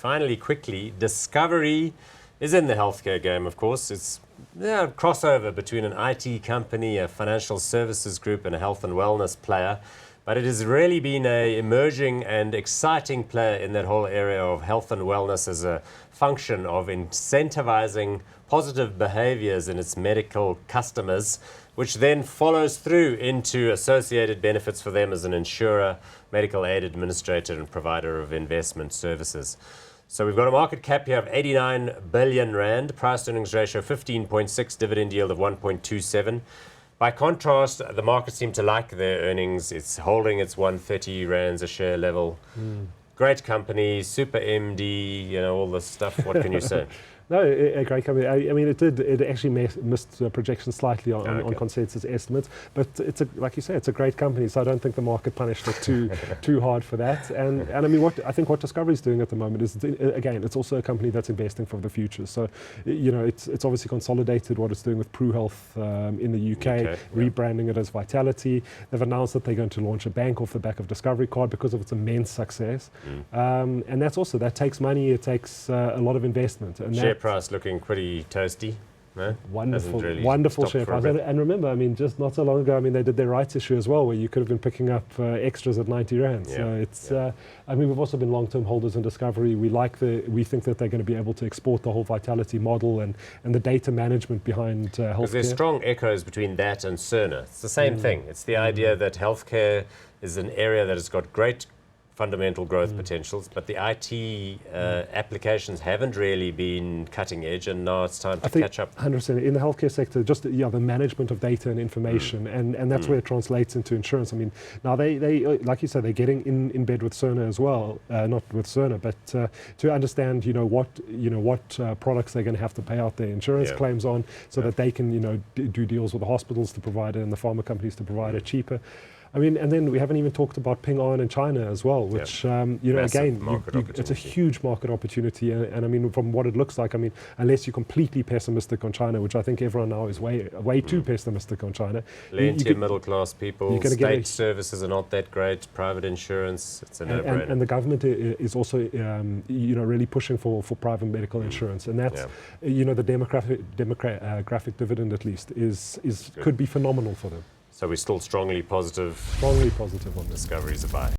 finally, quickly, Discovery is in the healthcare game, of course. It's a crossover between an IT company, a financial services group, and a health and wellness player. But it has really been an emerging and exciting player in that whole area of health and wellness as a function of incentivizing positive behaviors in its medical customers, which then follows through into associated benefits for them as an insurer, medical aid administrator, and provider of investment services. So we've got a market cap here of 89 billion rand, price earnings ratio 15.6, dividend yield of 1.27. By contrast, the markets seem to like their earnings. It's holding its 130 rands a share level. Great company, super MD, all this stuff. What can you say? No, a great company. I mean, it actually missed projections slightly on consensus estimates, but like you say, it's a great company. So I don't think the market punished it too hard for that. And I mean, what Discovery is doing at the moment is, again, it's also a company that's investing for the future. So it's obviously consolidated what it's doing with Pru Health in the UK, rebranding it as Vitality. They've announced that they're going to launch a bank off the back of Discovery Card because of its immense success. And that takes money. It takes a lot of investment. And share price looking pretty toasty. No? Wonderful share price. And remember, I mean, just not so long ago, I mean, they did their rights issue as well, where you could have been picking up extras at 90 rand. So it's, I mean, we've also been long-term holders in Discovery. We think that they're going to be able to export the whole Vitality model and the data management behind healthcare. Because there's strong echoes between that and Cerner. It's the same thing. It's the idea that healthcare is an area that has got great fundamental growth potentials, but the IT applications haven't really been cutting edge, and now it's time to catch up. 100% in the healthcare sector, just the management of data and information, and that's where it translates into insurance. I mean, now they like you said, they're getting in bed with Cerner as well, not with Cerner, but to understand what products they're going to have to pay out their insurance claims on, so that they can do deals with the hospitals to provide it and the pharma companies to provide it cheaper. I mean, and then we haven't even talked about Ping An in China as well, which, again, it's a huge market opportunity. And I mean, from what it looks like, I mean, unless you're completely pessimistic on China, which I think everyone now is way too pessimistic on China. Plenty of middle-class people, state services are not that great, private insurance, it's a no-brainer. And the government is also, really pushing for private medical insurance. And that's, the demographic dividend, at least, could be phenomenal for them. So we're still strongly positive. Strongly positive on this. Discovery's a buy.